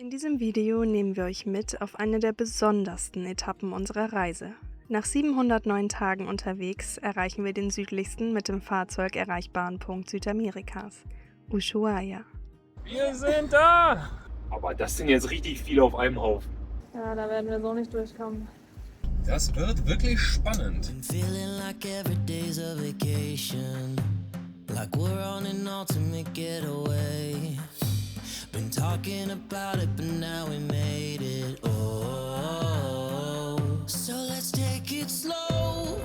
In diesem Video nehmen wir euch mit auf eine der besondersten Etappen unserer Reise. Nach 709 Tagen unterwegs erreichen wir den südlichsten mit dem Fahrzeug erreichbaren Punkt Südamerikas, Ushuaia. Wir sind da! Aber das sind jetzt richtig viele auf einem Haufen. Ja, da werden wir so nicht durchkommen. Das wird wirklich spannend. Been feeling like every day's a vacation, like we're on an ultimate getaway. Been talking about it, but now we made it. Oh, so let's take it slow.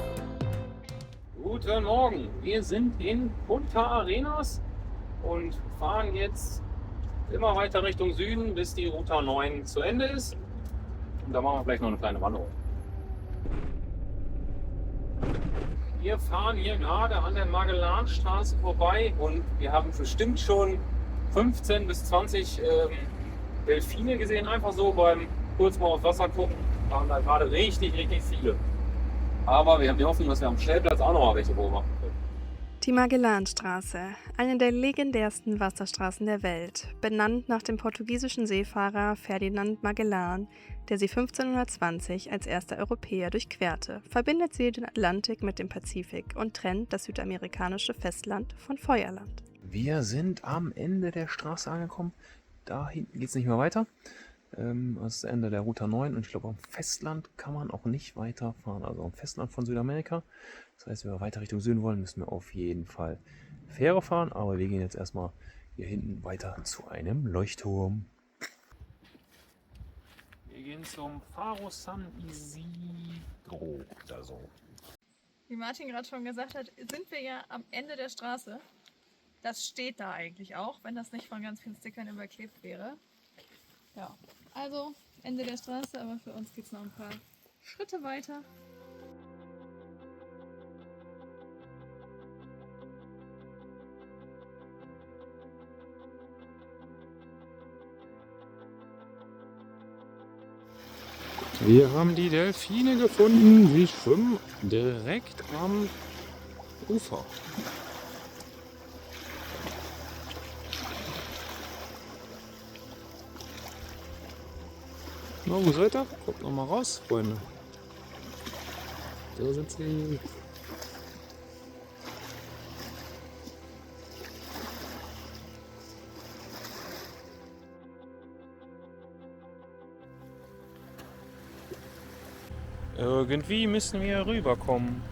Guten Morgen, wir sind in Punta Arenas und fahren jetzt immer weiter Richtung Süden, bis die Route 9 zu Ende ist. Und da machen wir vielleicht noch eine kleine Wanderung. Wir fahren hier gerade an der Magellanstraße vorbei und wir haben bestimmt schon 15 bis 20 Delfine gesehen, einfach so beim kurz mal aufs Wasser gucken. Waren da gerade richtig viele. Aber wir haben die Hoffnung, dass wir am Stellplatz auch noch mal welche beobachten können. Die Magellanstraße, eine der legendärsten Wasserstraßen der Welt, benannt nach dem portugiesischen Seefahrer Ferdinand Magellan, der sie 1520 als erster Europäer durchquerte, verbindet sie den Atlantik mit dem Pazifik und trennt das südamerikanische Festland von Feuerland. Wir sind am Ende der Straße angekommen. Da hinten geht es nicht mehr weiter. Das ist das Ende der Route 9 und ich glaube, am Festland kann man auch nicht weiterfahren. Also am Festland von Südamerika. Das heißt, wenn wir weiter Richtung Süden wollen, müssen wir auf jeden Fall Fähre fahren. Aber wir gehen jetzt erstmal hier hinten weiter zu einem Leuchtturm. Wir gehen zum Faro San Isidro oder so. Wie Martin gerade schon gesagt hat, sind wir ja am Ende der Straße. Das steht da eigentlich auch, wenn das nicht von ganz vielen Stickern überklebt wäre. Ja, also Ende der Straße, aber für uns geht es noch ein paar Schritte weiter. Wir haben die Delfine gefunden. Sie schwimmen direkt am Ufer. Na, wo seid ihr? Kommt noch mal raus, Freunde. Da sind sie. Irgendwie müssen wir rüberkommen.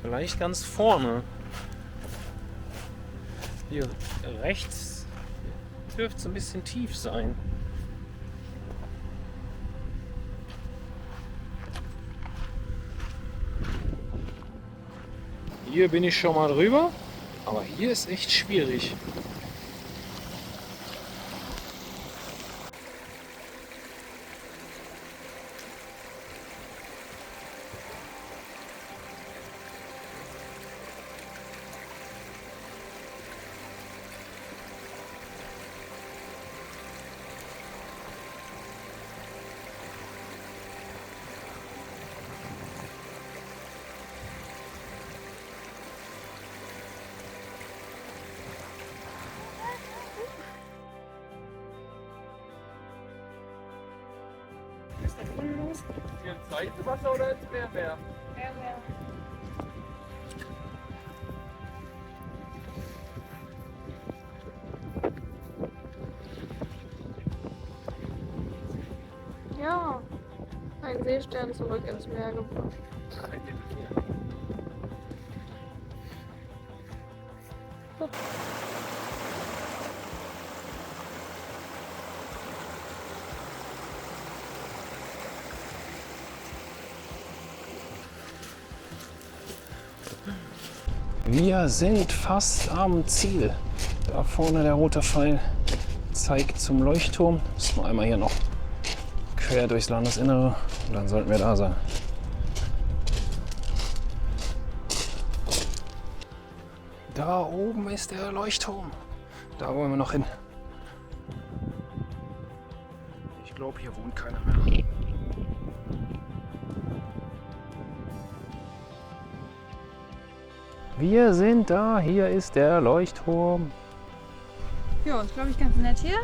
Vielleicht ganz vorne. Hier rechts dürfte es ein bisschen tief sein. Hier bin ich schon mal drüber, aber hier ist echt schwierig. Ist das voll los? Ist hier ein Zeichenwasser oder ist mehr? Mehr. Ja, ein Seestern zurück ins Meer gebracht. Wir sind fast am Ziel. Da vorne der rote Pfeil zeigt zum Leuchtturm. Müssen wir einmal hier noch quer durchs Landesinnere und dann sollten wir da sein. Da oben ist der Leuchtturm. Da wollen wir noch hin. Ich glaube, hier wohnt keiner mehr. Wir sind da, hier ist der Leuchtturm. Ja, ist glaube ich ganz nett hier.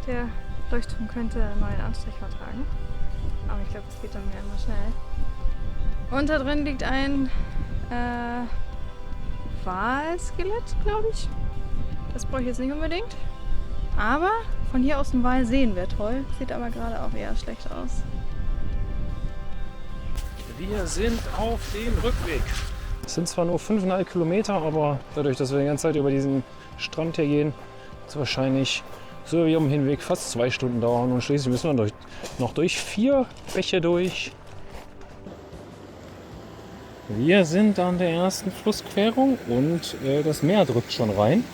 Der Leuchtturm könnte einen neuen Anstrich vertragen. Aber ich glaube, das geht dann ja immer schnell. Und da drin liegt ein Walskelett, glaube ich. Das brauche ich jetzt nicht unbedingt. Aber von hier aus den Wal sehen wäre toll. Sieht aber gerade auch eher schlecht aus. Wir sind auf dem Rückweg. Es sind zwar nur 5,5 Kilometer, aber dadurch, dass wir die ganze Zeit über diesen Strand hier gehen, wird es wahrscheinlich so wie am Hinweg fast 2 Stunden dauern. Und schließlich müssen wir noch durch 4 Bäche durch. Wir sind an der ersten Flussquerung und das Meer drückt schon rein.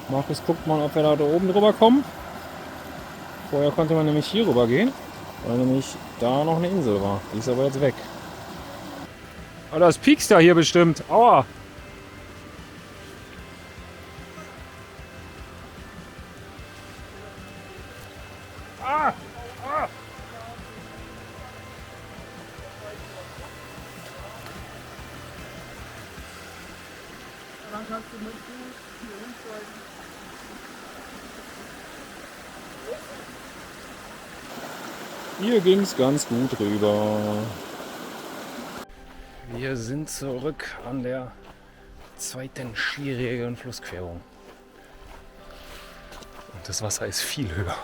Markus guckt mal, ob wir da oben drüber kommen. Vorher konnte man nämlich hier rüber gehen, weil nämlich da noch eine Insel war. Die ist aber jetzt weg. Ah, das piekst ja hier bestimmt. Aua! Ah! Ah! Hier ging es ganz gut rüber. Wir sind zurück an der zweiten schwierigen Flussquerung. Und das Wasser ist viel höher.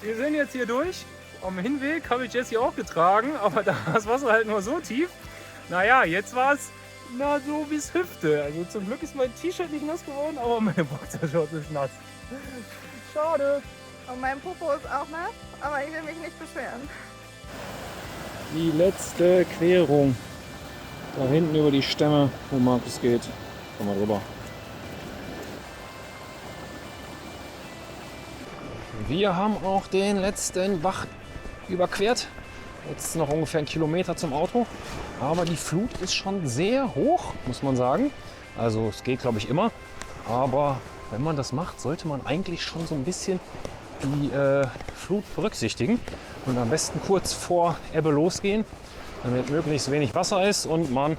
Wir sind jetzt hier durch. Am Hinweg habe ich Jessie auch getragen, aber da war das Wasser halt nur so tief. Naja, jetzt war es so bis Hüfte. Also zum Glück ist mein T-Shirt nicht nass geworden, aber meine Boxershorts ist nass. Schade. Und mein Popo ist auch nass, aber ich will mich nicht beschweren. Die letzte Querung. Da hinten über die Stämme, wo Markus geht. Komm mal drüber. Wir haben auch den letzten Bach überquert. Jetzt noch ungefähr 1 Kilometer zum Auto. Aber die Flut ist schon sehr hoch, muss man sagen. Also es geht, glaube ich, immer. Aber wenn man das macht, sollte man eigentlich schon so ein bisschen die Flut berücksichtigen. Und am besten kurz vor Ebbe losgehen, damit möglichst wenig Wasser ist und man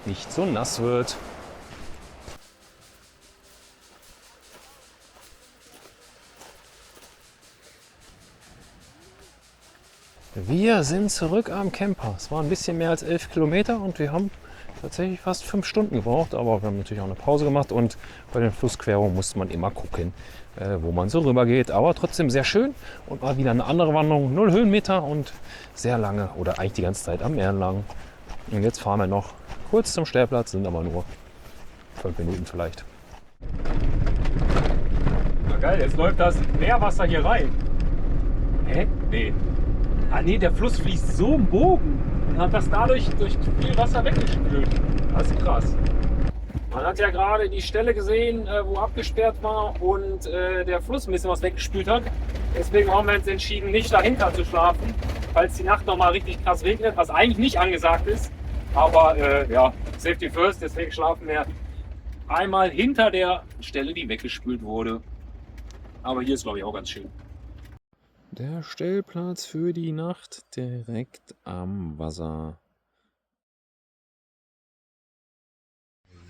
nicht so nass wird. Wir sind zurück am Camper. Es waren ein bisschen mehr als 11 Kilometer und wir haben tatsächlich fast 5 Stunden gebraucht. Aber wir haben natürlich auch eine Pause gemacht und bei den Flussquerungen musste man immer gucken, wo man so rüber geht. Aber trotzdem sehr schön und mal wieder eine andere Wanderung. 0 Höhenmeter und sehr lange oder eigentlich die ganze Zeit am Meer entlang. Und jetzt fahren wir noch kurz zum Stellplatz, sind aber nur 5 Minuten vielleicht. Na geil, jetzt läuft das Meerwasser hier rein. Hä? Nee. Ah nee, der Fluss fließt so im Bogen und hat das dadurch durch viel Wasser weggespült. Das ist krass. Man hat ja gerade die Stelle gesehen, wo abgesperrt war und der Fluss ein bisschen was weggespült hat. Deswegen haben wir uns entschieden, nicht dahinter zu schlafen, falls die Nacht nochmal richtig krass regnet, was eigentlich nicht angesagt ist. Aber ja, Safety first, deswegen schlafen wir einmal hinter der Stelle, die weggespült wurde. Aber hier ist, glaube ich, auch ganz schön. Der Stellplatz für die Nacht direkt am Wasser.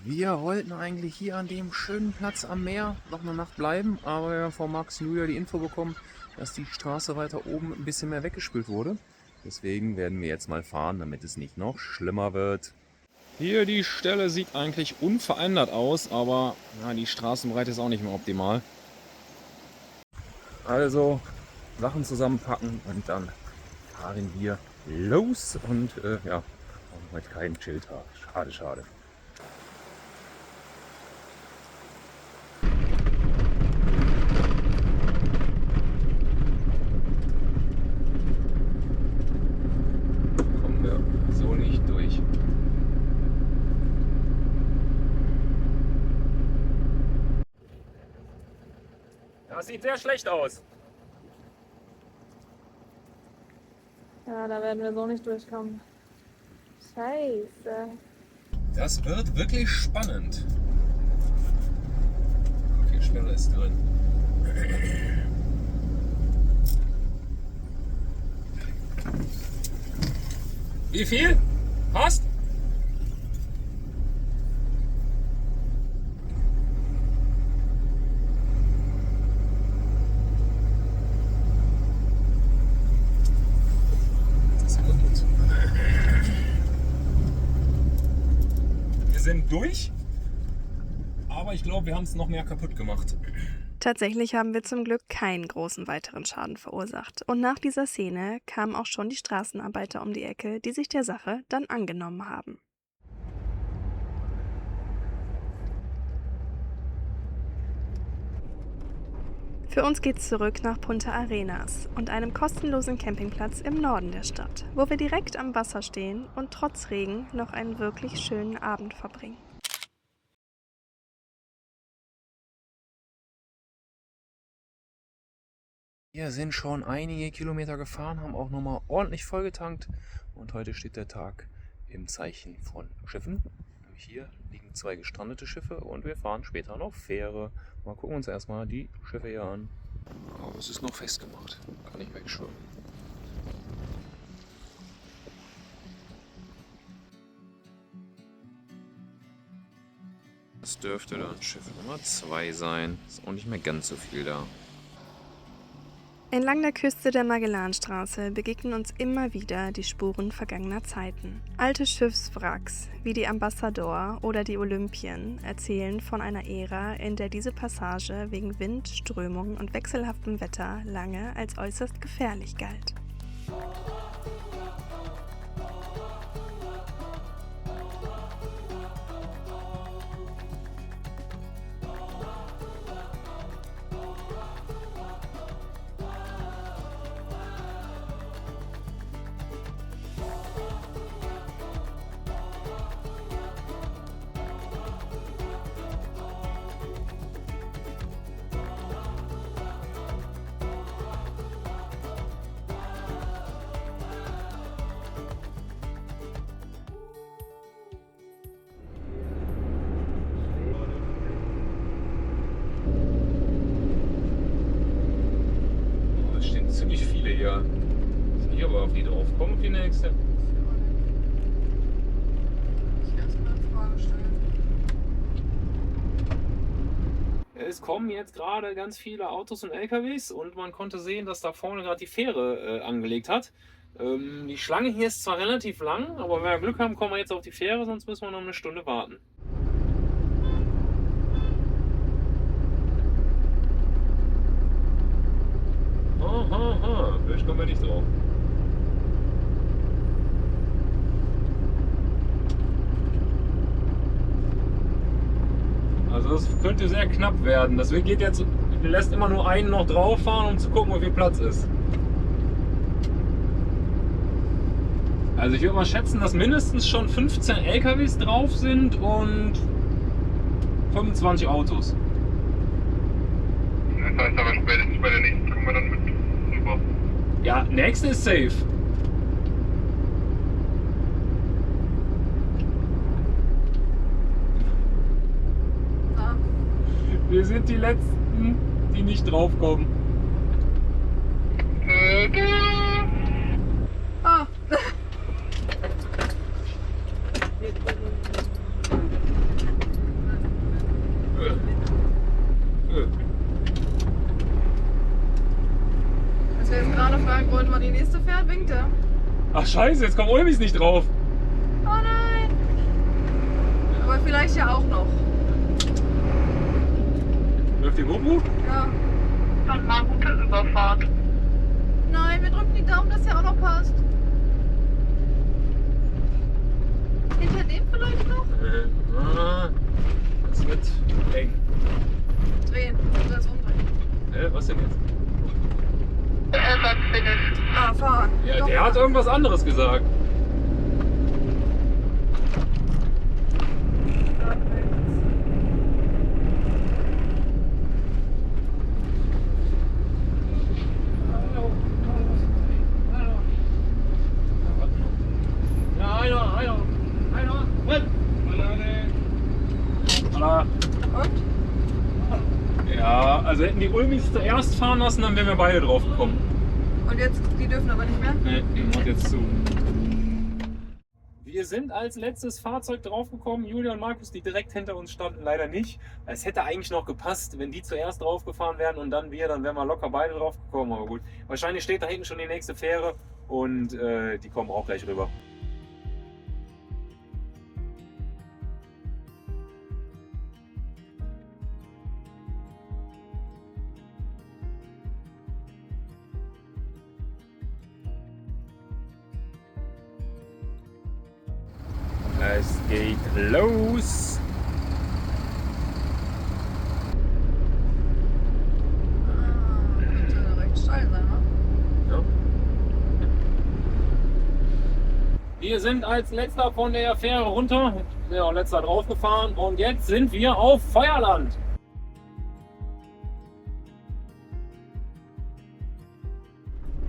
Wir wollten eigentlich hier an dem schönen Platz am Meer noch eine Nacht bleiben, aber wir haben von Max Nuja die Info bekommen, dass die Straße weiter oben ein bisschen mehr weggespült wurde. Deswegen werden wir jetzt mal fahren, damit es nicht noch schlimmer wird. Hier die Stelle sieht eigentlich unverändert aus, aber ja, die Straßenbreite ist auch nicht mehr optimal. Also Sachen zusammenpacken und dann fahren wir los und ja, haben heute keinen Chilltag. Schade, schade. Kommen wir so nicht durch. Das sieht sehr schlecht aus. Ja, da werden wir so nicht durchkommen. Scheiße. Das wird wirklich spannend. Wie viel Schwere ist drin? Wie viel? Passt? Das ist aber gut. Wir sind durch, aber ich glaube, wir haben es noch mehr kaputt gemacht. Tatsächlich haben wir zum Glück keinen großen weiteren Schaden verursacht. Und nach dieser Szene kamen auch schon die Straßenarbeiter um die Ecke, die sich der Sache dann angenommen haben. Für uns geht's zurück nach Punta Arenas und einem kostenlosen Campingplatz im Norden der Stadt, wo wir direkt am Wasser stehen und trotz Regen noch einen wirklich schönen Abend verbringen. Wir sind schon einige Kilometer gefahren, haben auch nochmal ordentlich vollgetankt und heute steht der Tag im Zeichen von Schiffen. Hier liegen 2 gestrandete Schiffe und wir fahren später noch Fähre. Mal gucken uns erstmal die Schiffe hier an. Aber es ist noch festgemacht, kann ich wegschwimmen. Das dürfte dann Schiff Nummer 2 sein. Ist auch nicht mehr ganz so viel da. Entlang der Küste der Magellanstraße begegnen uns immer wieder die Spuren vergangener Zeiten. Alte Schiffswracks wie die Ambassador oder die Olympien erzählen von einer Ära, in der diese Passage wegen Wind, Strömung und wechselhaftem Wetter lange als äußerst gefährlich galt. Ziemlich viele hier. Sind hier aber auf die drauf. Kommt die nächste. Es kommen jetzt gerade ganz viele Autos und LKWs und man konnte sehen, dass da vorne gerade die Fähre angelegt hat. Die Schlange hier ist zwar relativ lang, aber wenn wir Glück haben, kommen wir jetzt auf die Fähre, sonst müssen wir noch eine Stunde warten. Aha, vielleicht kommen wir nicht drauf. Also das könnte sehr knapp werden. Deswegen geht jetzt, lässt immer nur einen noch drauf fahren, um zu gucken, wie viel Platz ist. Also ich würde mal schätzen, dass mindestens schon 15 LKWs drauf sind und 25 Autos. Das heißt aber spätestens bei der nächsten kommen wir dann mit rüber. Ja, nächste ist safe. Wir sind die Letzten, die nicht draufkommen. Ah. Als wir jetzt gerade fragen wollten, wann die nächste fährt, winkt er. Ach scheiße, jetzt kommt Ulmis nicht drauf. Oh nein! Aber vielleicht ja auch noch. Läuft die GoPro? Ja. Dann mal gute Überfahrt. Nein, wir drücken die Daumen, dass der auch noch passt. Hinter dem vielleicht noch? Das wird eng. Drehen. Oder so umdrehen. Was denn jetzt? Ersatzfinish. Ah, fahren. Ja, Doch. der hat irgendwas anderes gesagt. also hätten die Ulmis zuerst fahren lassen, dann wären wir beide drauf gekommen. Und jetzt, die dürfen aber nicht mehr? Ne, die macht jetzt zu. Wir sind als letztes Fahrzeug draufgekommen. Julia und Markus, die direkt hinter uns standen, leider nicht. Es hätte eigentlich noch gepasst, wenn die zuerst draufgefahren wären und dann wir, dann wären wir locker beide draufgekommen. Aber gut, wahrscheinlich steht da hinten schon die nächste Fähre und die kommen auch gleich rüber. Es geht los! Könnte recht steil sein, ne? Ja. Wir sind als letzter von der Fähre runter, sind auch letzter draufgefahren und jetzt sind wir auf Feuerland.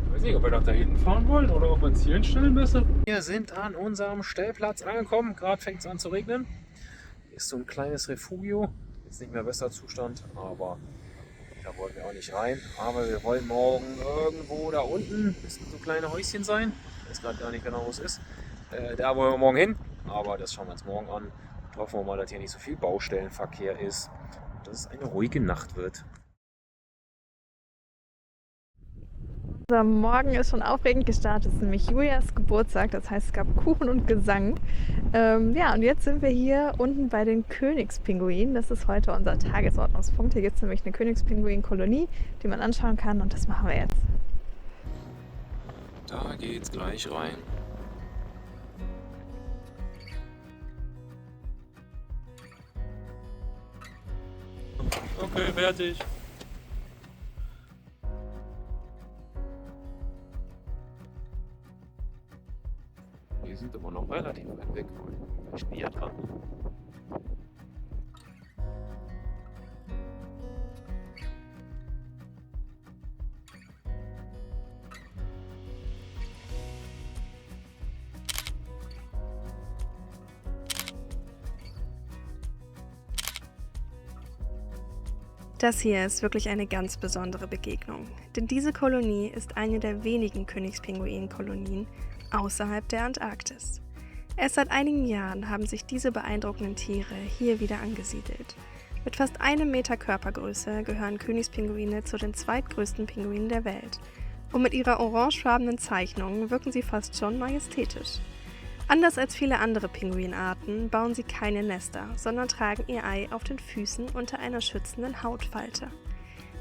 Ich weiß nicht, ob wir nach da hinten fahren wollen oder ob wir uns hier hinstellen besser. Wir sind an unserem Stellplatz angekommen. Gerade fängt es an zu regnen. Hier ist so ein kleines Refugio. Jetzt nicht mehr besser Zustand, aber da wollen wir auch nicht rein. Aber wir wollen morgen irgendwo da unten, müssten so kleine Häuschen sein. Ich weiß gerade gar nicht genau, wo es ist. Da wollen wir morgen hin. Aber das schauen wir uns morgen an. Und hoffen wir mal, dass hier nicht so viel Baustellenverkehr ist. Und dass es eine ruhige Nacht wird. Unser Morgen ist schon aufregend gestartet. Es ist nämlich Julias Geburtstag, das heißt, es gab Kuchen und Gesang. Ja, und jetzt sind wir hier unten bei den Königspinguinen. Das ist heute unser Tagesordnungspunkt. Hier gibt es nämlich eine Königspinguin-Kolonie, die man anschauen kann, und das machen wir jetzt. Da geht's gleich rein. Okay, fertig. Die sind aber noch relativ weit weg. Ich bin ja dran. Das hier ist wirklich eine ganz besondere Begegnung, denn diese Kolonie ist eine der wenigen Königspinguin-Kolonien außerhalb der Antarktis. Erst seit einigen Jahren haben sich diese beeindruckenden Tiere hier wieder angesiedelt. Mit fast 1 Meter Körpergröße gehören Königspinguine zu den zweitgrößten Pinguinen der Welt. Und mit ihrer orangefarbenen Zeichnung wirken sie fast schon majestätisch. Anders als viele andere Pinguinarten bauen sie keine Nester, sondern tragen ihr Ei auf den Füßen unter einer schützenden Hautfalte.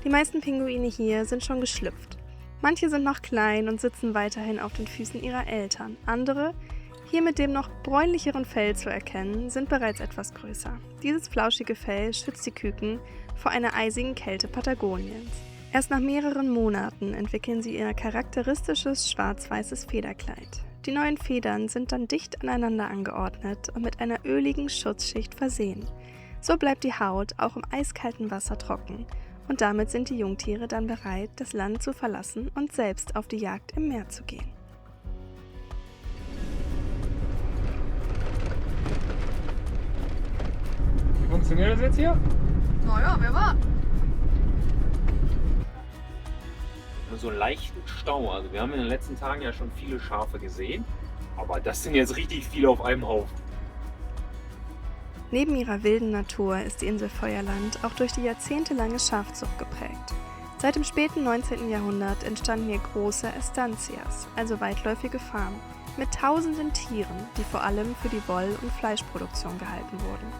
Die meisten Pinguine hier sind schon geschlüpft. Manche sind noch klein und sitzen weiterhin auf den Füßen ihrer Eltern. Andere, hier mit dem noch bräunlicheren Fell zu erkennen, sind bereits etwas größer. Dieses flauschige Fell schützt die Küken vor einer eisigen Kälte Patagoniens. Erst nach mehreren Monaten entwickeln sie ihr charakteristisches schwarz-weißes Federkleid. Die neuen Federn sind dann dicht aneinander angeordnet und mit einer öligen Schutzschicht versehen. So bleibt die Haut auch im eiskalten Wasser trocken und damit sind die Jungtiere dann bereit, das Land zu verlassen und selbst auf die Jagd im Meer zu gehen. Wie funktioniert das jetzt hier? Naja, wer war? Nur so einen leichten Stau. Also wir haben in den letzten Tagen ja schon viele Schafe gesehen, aber das sind jetzt richtig viele auf einem Haufen. Neben ihrer wilden Natur ist die Insel Feuerland auch durch die jahrzehntelange Schafzucht geprägt. Seit dem späten 19. Jahrhundert entstanden hier große Estancias, also weitläufige Farmen, mit tausenden Tieren, die vor allem für die Woll- und Fleischproduktion gehalten wurden.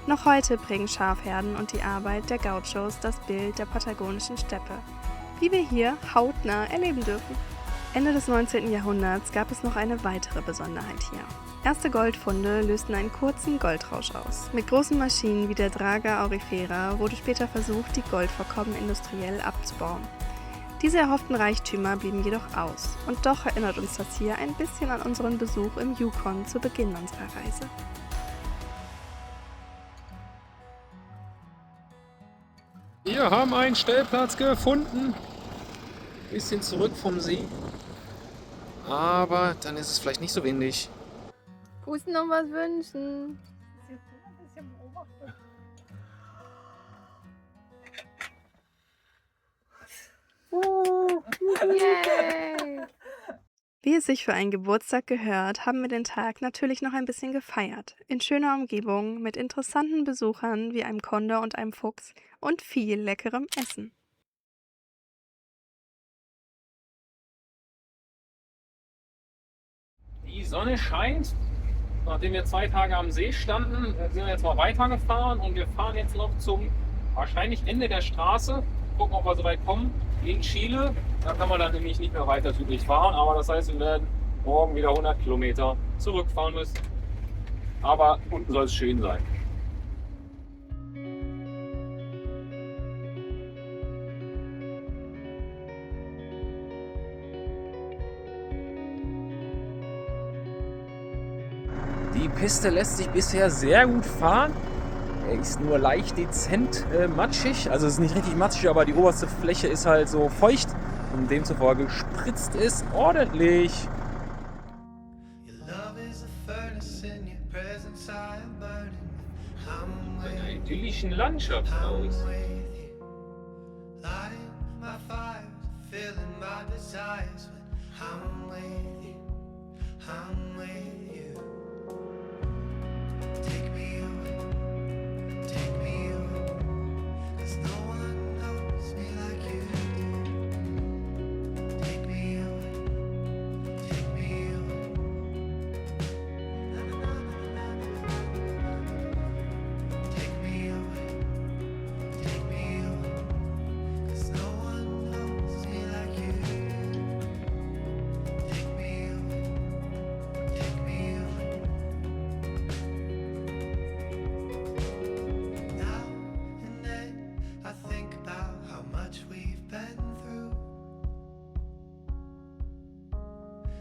Noch heute prägen Schafherden und die Arbeit der Gauchos das Bild der patagonischen Steppe, wie wir hier hautnah erleben dürfen. Ende des 19. Jahrhunderts gab es noch eine weitere Besonderheit hier. Erste Goldfunde lösten einen kurzen Goldrausch aus. Mit großen Maschinen wie der Draga Aurifera wurde später versucht, die Goldvorkommen industriell abzubauen. Diese erhofften Reichtümer blieben jedoch aus. Und doch erinnert uns das hier ein bisschen an unseren Besuch im Yukon zu Beginn unserer Reise. Wir haben einen Stellplatz gefunden. Bisschen zurück vom See. Aber dann ist es vielleicht nicht so windig. Muss noch was wünschen. Wie es sich für einen Geburtstag gehört, haben wir den Tag natürlich noch ein bisschen gefeiert. In schöner Umgebung, mit interessanten Besuchern wie einem Kondor und einem Fuchs und viel leckerem Essen. Die Sonne scheint. Nachdem wir 2 Tage am See standen, sind wir jetzt mal weitergefahren und wir fahren jetzt noch zum wahrscheinlich Ende der Straße. Gucken, ob wir so weit kommen. In Chile. Da kann man dann nämlich nicht mehr weiter südlich fahren. Aber das heißt, wir werden morgen wieder 100 Kilometer zurückfahren müssen. Aber unten soll es schön sein. Die Piste lässt sich bisher sehr gut fahren. Er ist nur leicht dezent matschig. Also es ist nicht richtig matschig, aber die oberste Fläche ist halt so feucht. Und demzufolge spritzt es ordentlich. Your love is a furnace in your presence I am burning. I'm In einer with idyllischen Landschaft aus. you. Lighting my fires, filling my desires when I'm with you. I'm with you. Take me away, take me away. 'Cause no one knows me like you do. Take me away, take me away. Na, na, na, na, na, na. Take me away, take me away. 'Cause no one knows me like you do. Take me away, take me away. Now and then I think about how much we've been through.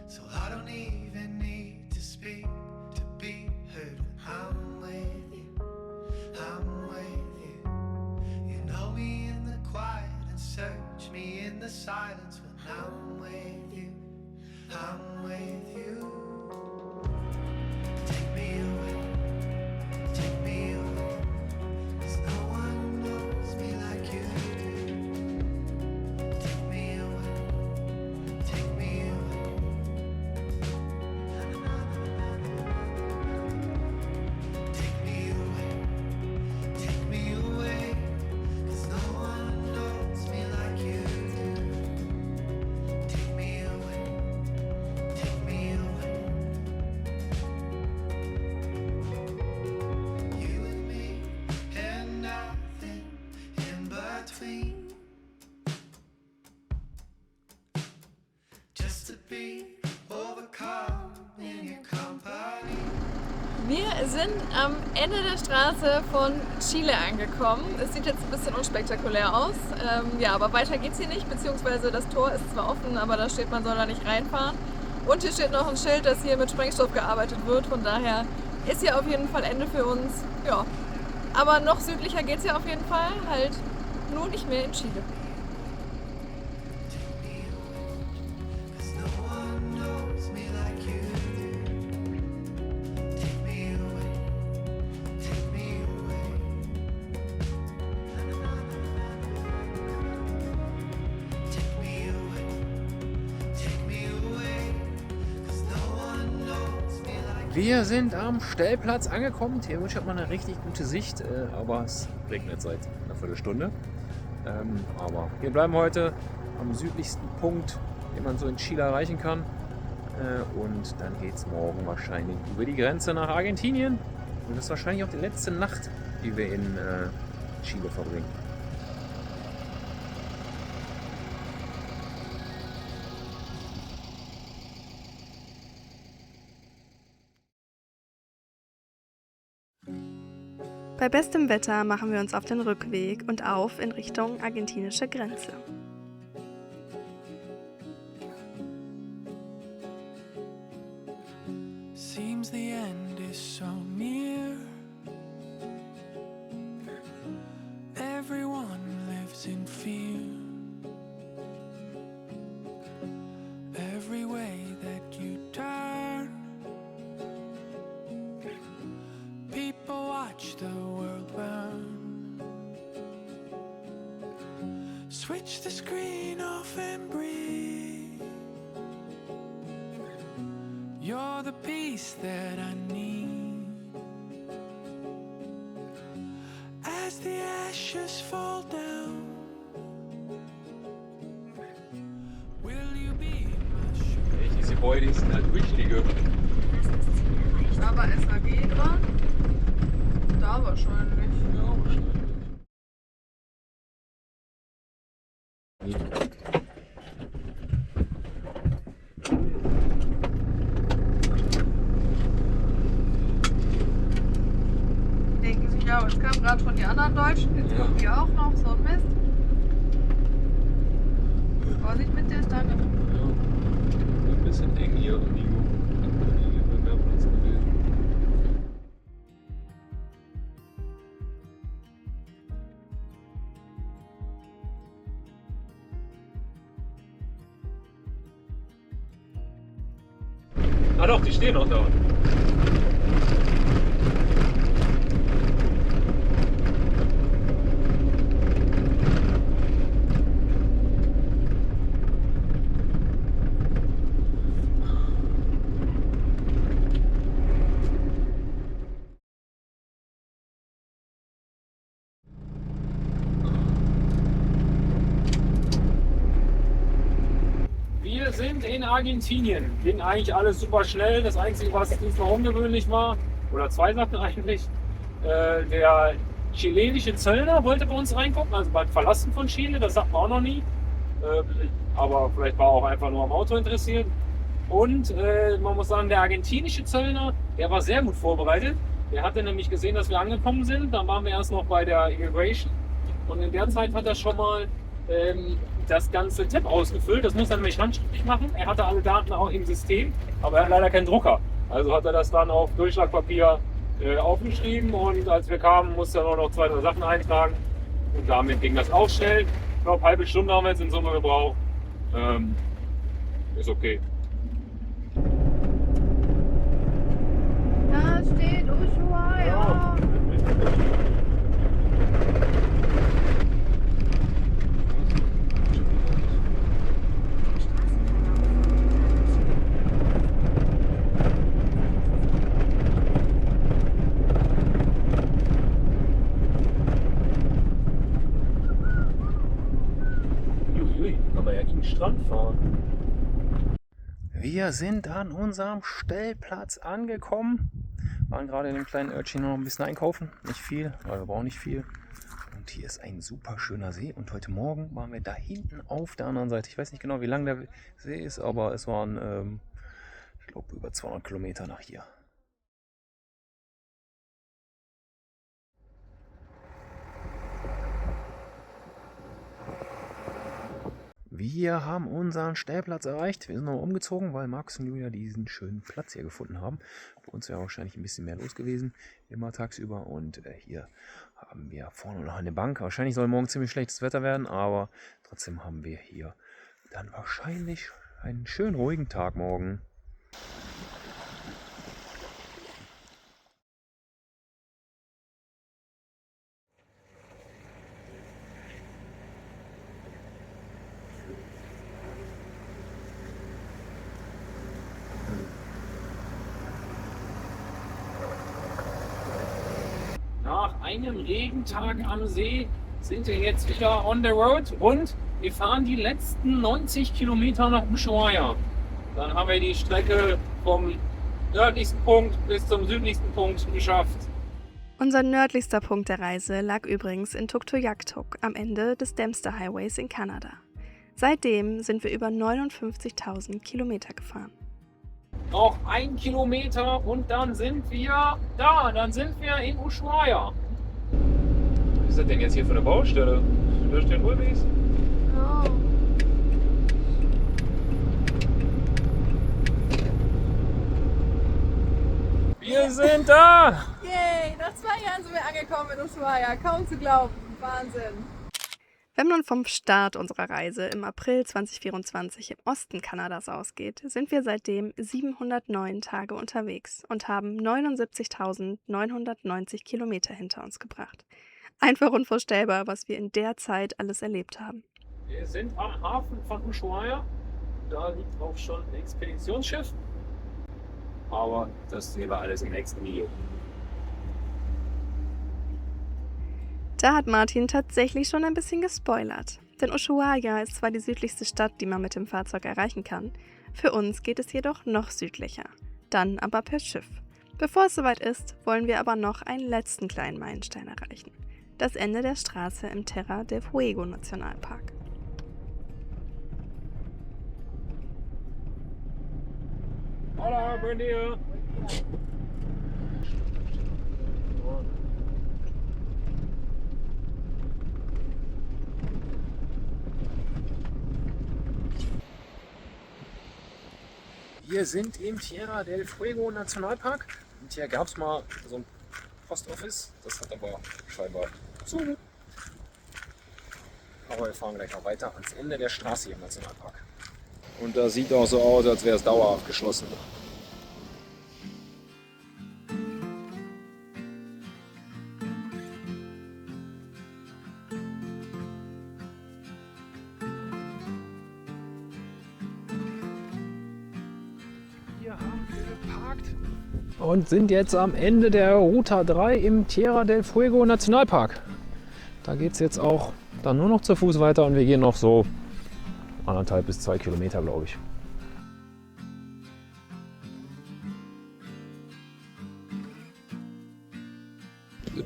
So I don't even need to speak to be heard when I'm with you. I'm with you. You know me in the quiet and search me in the silence when I'm with you. I'm with you. Take me away, take me away. 'Cause no one knows me like you do. Take me away, take me away. Take me away, take me away. 'Cause no one knows me like you do. Take me away, take me away. You and me and nothing in between. Just to be overcome in your company. Wir sind am Ende der Straße von Chile angekommen. Es sieht jetzt ein bisschen unspektakulär aus. Ja, aber weiter geht's hier nicht, beziehungsweise das Tor ist zwar offen, aber da steht, man soll da nicht reinfahren. Und hier steht noch ein Schild, dass hier mit Sprengstoff gearbeitet wird. Von daher ist hier auf jeden Fall Ende für uns. Ja, aber noch südlicher geht's hier auf jeden Fall. Halt nur nicht mehr in Chile. 'Cause no one knows me like you do. Take me away, take me away. Take me away, take me away. 'Cause no one knows me like Wir sind am Stellplatz angekommen. Theoretisch hat man eine richtig gute Sicht, aber es regnet seit einer Viertelstunde. Aber wir bleiben heute am südlichsten Punkt, den man so in Chile erreichen kann. Und dann geht es morgen wahrscheinlich über die Grenze nach Argentinien. Und das ist wahrscheinlich auch die letzte Nacht, die wir in Chile verbringen. Bei bestem Wetter machen wir uns auf den Rückweg und auf in Richtung argentinische Grenze. Seems the end is so near. Everyone lives in fear. Every way that you turn, people watch the world burn. Switch the screen off and breathe. You're the peace that I need. As the ashes fall down, will you be my sugar? Diese Gebäude sind halt wichtige. Da war SAG dran. Da wahrscheinlich. Ja, wahrscheinlich. Denken sich, ja, jetzt kamen gerade schon die anderen Deutschen, jetzt kommen die auch noch, so ein Mist. Vorsicht mit der Stange. Ja. Ein bisschen eng hier und Nico. Hier wird mehr Platz gewesen. Ah doch, die stehen noch da. Wir sind in Argentinien. Ging eigentlich alles super schnell. Das Einzige, was diesmal ungewöhnlich war, oder zwei Sachen eigentlich, der chilenische Zöllner wollte bei uns reingucken, also beim Verlassen von Chile, das sagt man auch noch nie. Aber vielleicht war er auch einfach nur am Auto interessiert. Und man muss sagen, der argentinische Zöllner, der war sehr gut vorbereitet. Der hatte nämlich gesehen, dass wir angekommen sind. Dann waren wir erst noch bei der Immigration. Und in der Zeit hat er schon mal das ganze Tab ausgefüllt. Das muss er nämlich handschriftlich machen. Er hatte alle Daten auch im System, aber er hat leider keinen Drucker. Also hat er das dann auf Durchschlagpapier aufgeschrieben und als wir kamen, musste er nur noch 2, 3 Sachen eintragen. Und damit ging das auch schnell. Ich glaube, eine halbe Stunde haben wir jetzt in Summe gebraucht. Ist okay. Da steht Ushuaia. Kann man ja gegen den Strand fahren. Wir sind an unserem Stellplatz angekommen. Waren gerade in dem kleinen Örtchen noch ein bisschen einkaufen. Nicht viel, weil wir brauchen nicht viel. Und hier ist ein super schöner See. Und heute Morgen waren wir da hinten auf der anderen Seite. Ich weiß nicht genau, wie lang der See ist, aber es waren, ich glaube, über 200 Kilometer nach hier. Wir haben unseren Stellplatz erreicht. Wir sind noch umgezogen, weil Markus und Julia diesen schönen Platz hier gefunden haben. Bei uns wäre wahrscheinlich ein bisschen mehr los gewesen, immer tagsüber. Und hier haben wir vorne noch eine Bank. Wahrscheinlich soll morgen ziemlich schlechtes Wetter werden, aber trotzdem haben wir hier dann wahrscheinlich einen schönen ruhigen Tag morgen. Nach einem Regentag am See sind wir jetzt wieder on the road und wir fahren die letzten 90 Kilometer nach Ushuaia. Dann haben wir die Strecke vom nördlichsten Punkt bis zum südlichsten Punkt geschafft. Unser nördlichster Punkt der Reise lag übrigens in Tuktoyaktuk am Ende des Dempster Highways in Kanada. Seitdem sind wir über 59.000 Kilometer gefahren. Noch 1 Kilometer und dann sind wir da, dann sind wir in Ushuaia. Was ist das denn jetzt hier für eine Baustelle? Da stehen Ulvis. Ja. Wir sind da! Yay, nach 2 Jahren sind wir angekommen in Ushuaia. Kaum zu glauben. Wahnsinn. Wenn man vom Start unserer Reise im April 2024 im Osten Kanadas ausgeht, sind wir seitdem 709 Tage unterwegs und haben 79.990 Kilometer hinter uns gebracht. Einfach unvorstellbar, was wir in der Zeit alles erlebt haben. Wir sind am Hafen von Ushuaia. Da liegt auch schon ein Expeditionsschiff. Aber das sehen wir alles im nächsten Video. Da hat Martin tatsächlich schon ein bisschen gespoilert. Denn Ushuaia ist zwar die südlichste Stadt, die man mit dem Fahrzeug erreichen kann, für uns geht es jedoch noch südlicher, dann aber per Schiff. Bevor es soweit ist, wollen wir aber noch einen letzten kleinen Meilenstein erreichen. Das Ende der Straße im Terra del Fuego Nationalpark. Hola, buen dia. Wir sind im Tierra del Fuego Nationalpark und hier gab es mal so ein Postoffice, das hat aber scheinbar zu. Aber wir fahren gleich noch weiter ans Ende der Straße hier im Nationalpark. Und das sieht auch so aus, als wäre es dauerhaft geschlossen. Hier haben wir geparkt und sind jetzt am Ende der Ruta 3 im Tierra del Fuego Nationalpark. Da geht es jetzt auch dann nur noch zu Fuß weiter und wir gehen noch so 1,5 bis 2 Kilometer, glaube ich.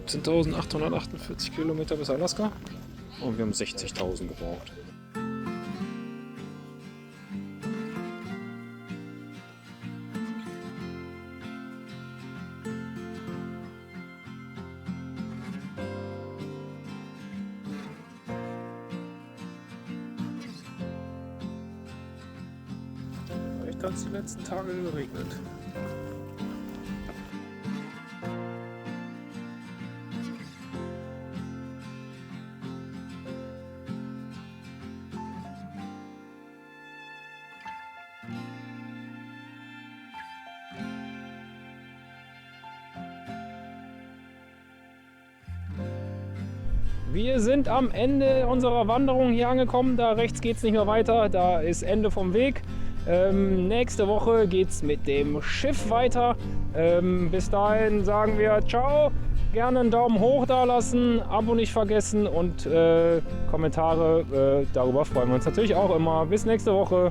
(17.848 Kilometer bis Alaska) und wir haben 60.000 gebraucht. Vielleicht hat es die letzten Tage geregnet. Wir sind am Ende unserer Wanderung hier angekommen. Da rechts geht es nicht mehr weiter. Da ist Ende vom Weg. Nächste Woche geht es mit dem Schiff weiter. Bis dahin sagen wir ciao. Gerne einen Daumen hoch da lassen, Abo nicht vergessen und Kommentare. Darüber freuen wir uns natürlich auch immer. Bis nächste Woche.